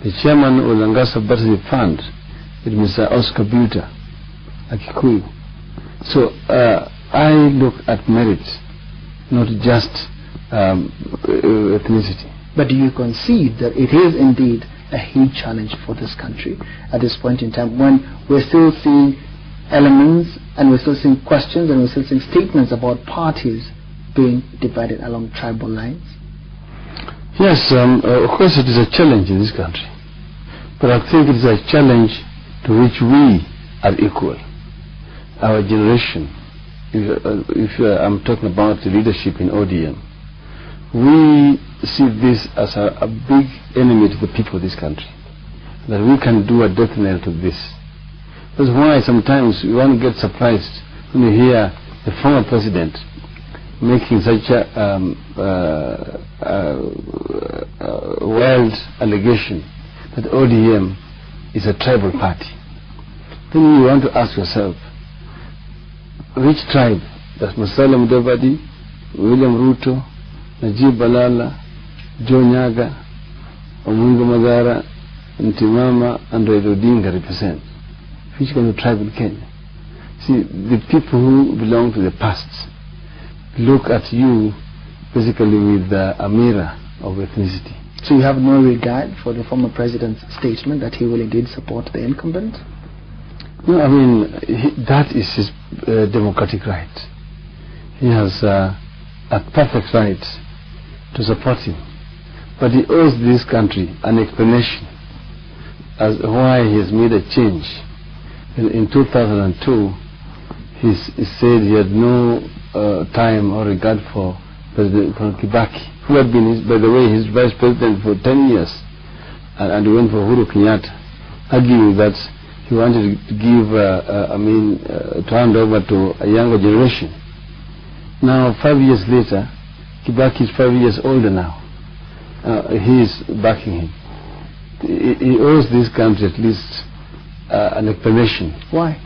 The chairman of the Ngasa Bursary Fund is Mr. Oscar Buta, a Kikuyu. So I look at merit, not just ethnicity. But do you concede that it is indeed a huge challenge for this country at this point in time, when we're still seeing elements and we're still seeing questions and we're still seeing statements about parties being divided along tribal lines? Yes, of course it is a challenge in this country, but I think it is a challenge to which we are equal. Our generation, if I'm talking about the leadership in ODM, we see this as a big enemy to the people of this country, that we can do a death knell to this. That's why sometimes one gets surprised when you hear the former president making such a wild allegation that ODM is a tribal party. Then you want to ask yourself, which tribe does Musalia Mudavadi, William Ruto, Najib Balala, Joe Nyaga, Omunga Magara, Ntimama, and Raila Odinga represent? Which kind of tribe in Kenya? See, the people who belong to the past look at you basically with a mirror of ethnicity. So you have no regard for the former president's statement that he will indeed support the incumbent? No, I mean, that is his democratic right. He has a perfect right to support him. But he owes this country an explanation as why he has made a change. In 2002, he said he had no time or regard for President Kibaki, who had been, by the way, his vice president for 10 years, and he went for Uhuru Kenyatta, arguing that he wanted to give, to hand over to a younger generation. Now, 5 years later, Kibaki is 5 years older now. He is backing him. He owes this country at least an explanation. Why?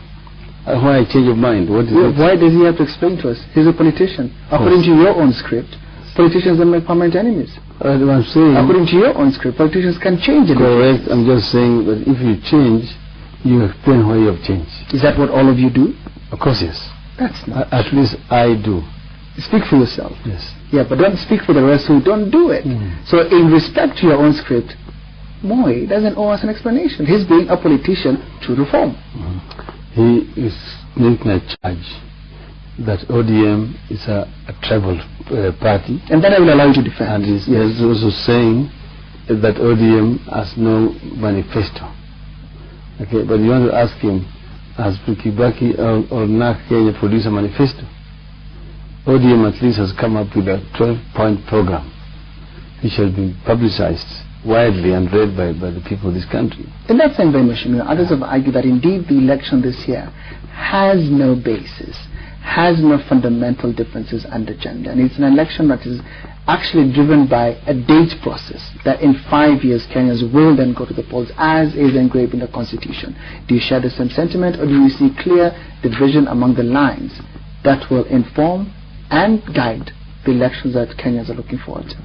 Why a change of mind? What is it? Why does he have to explain to us? He's a politician. According to your own script, politicians don't make permanent enemies. I'm saying, according to your own script, politicians can change it. Correct. I'm just saying that if you change, you explain why you have changed. Is that what all of you do? Of course, yes. That's not. At least I do. Speak for yourself. Yes. Yeah, but don't speak for the rest who don't do it. So in respect to your own script, Moi doesn't owe us an explanation. He's being a politician to reform. He is making a charge that ODM is a tribal party. And then I will allow you to defend. And he's also saying that ODM has no manifesto. Okay, but you want to ask him, has Kibaki or NAC Kenya produced a manifesto? ODM at least has come up with a 12-point program, which has been publicized widely and read by the people of this country. In that same vein, others have argued that indeed the election this year has no basis, has no fundamental differences under gender, and it's an election that is actually driven by a date process, that in 5 years Kenyans will then go to the polls as is engraved in the Constitution. Do you share the same sentiment, or do you see clear division among the lines that will inform and guide the elections that Kenyans are looking forward to?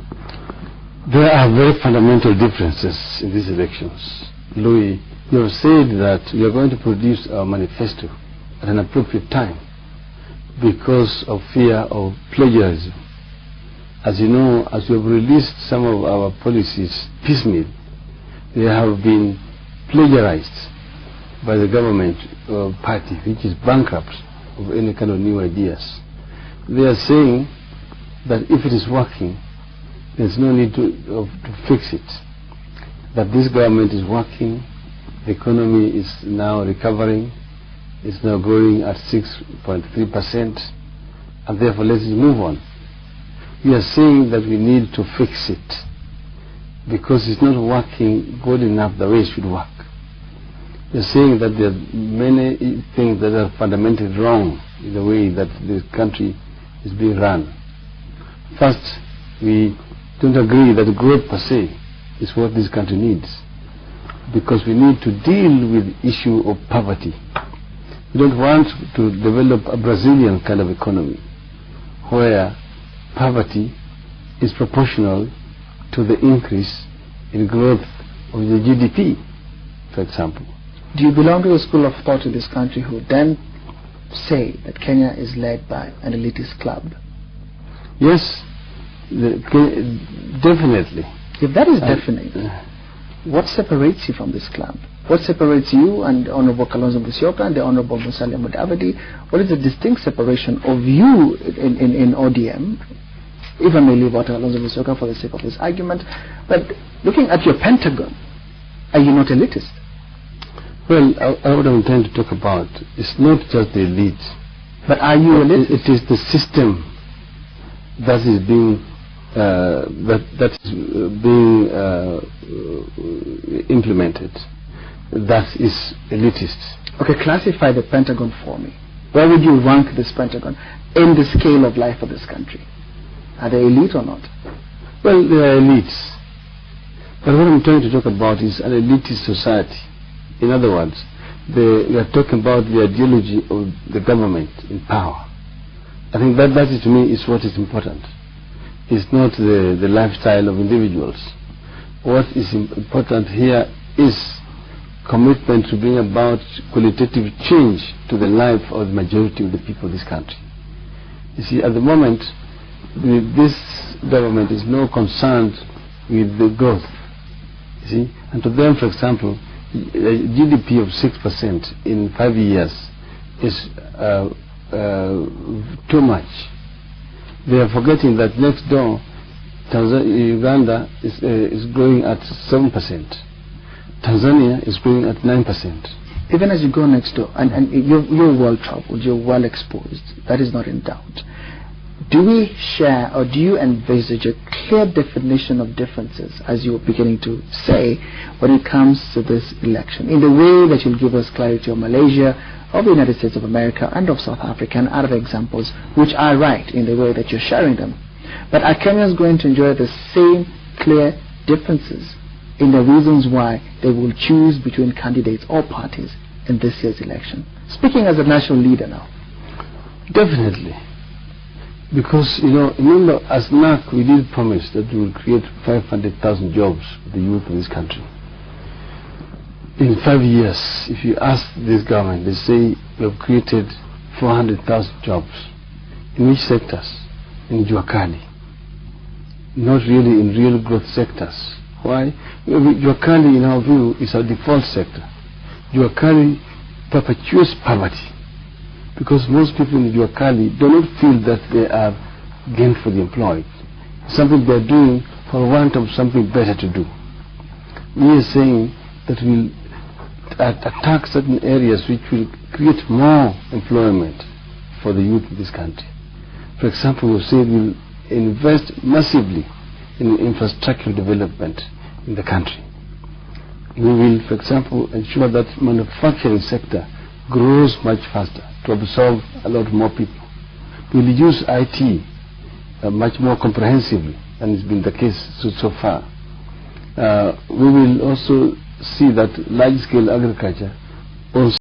There are very fundamental differences in these elections. Louis, you have said that you are going to produce a manifesto at an appropriate time because of fear of plagiarism. As you know, as we have released some of our policies piecemeal, they have been plagiarized by the government party, which is bankrupt of any kind of new ideas. They are saying that if it is working, there's no need to fix it. That this government is working, the economy is now recovering, it's now growing at 6.3%, and therefore let's move on. We are saying that we need to fix it because it's not working good enough the way it should work. We are saying that there are many things that are fundamentally wrong in the way that the country is being run. First, we don't agree that growth per se is what this country needs, because we need to deal with the issue of poverty. We don't want to develop a Brazilian kind of economy where poverty is proportional to the increase in growth of the GDP, for example. Do you belong to a school of thought in this country who then say that Kenya is led by an elitist club? Yes, definitely. If that is definite, what separates you from this club? What separates you and Honorable Kalonzo Musyoka and the Honorable Musalia Mudavadi? What is the distinct separation of you in ODM? If I may leave out Kalonzo Musyoka for the sake of this argument, but looking at your Pentagon, are you not elitist? Well, what I'm trying to talk about is not just the elite. But are you elitist? It is the system that is being implemented that is elitist. Okay, classify the Pentagon for me. Where would you rank this Pentagon in the scale of life of this country? Are they elite or not? Well, they are elites. But what I'm trying to talk about is an elitist society. In other words, we are talking about the ideology of the government in power. I think that is, to me, is what is important. It's not the lifestyle of individuals. What is important here is commitment to bring about qualitative change to the life of the majority of the people of this country. You see, at the moment, this government is no concerned with the growth. You see, and to them, for example, a GDP of 6% in 5 years is too much. They are forgetting that next door, Uganda is growing at 7%. Tanzania is growing at 9%. Even as you go next door, and you're well traveled, you're well exposed, that is not in doubt. Do we share, or do you envisage a clear definition of differences, as you were beginning to say, when it comes to this election, in the way that you'll give us clarity of Malaysia, of the United States of America, and of South Africa, and other examples, which are right in the way that you're sharing them? But are Kenyans going to enjoy the same clear differences in the reasons why they will choose between candidates or parties in this year's election? Speaking as a national leader now. Definitely. Because, remember, as NAC, we did promise that we will create 500,000 jobs for the youth of this country. In 5 years, if you ask this government, they say we have created 400,000 jobs. In which sectors? In Juakali. Not really in real growth sectors. Why? Juakali, in our view, is our default sector. Juakali perpetuates poverty. Because most people in Juakali do not feel that they are gainfully employed. Something they are doing for want of something better to do. We are saying that we'll attack certain areas which will create more employment for the youth of this country. For example, we say we'll invest massively in infrastructural development in the country. We will, for example, ensure that manufacturing sector grows much faster to absorb a lot more people. We will use IT much more comprehensively than has been the case so far. We will also see that large-scale agriculture also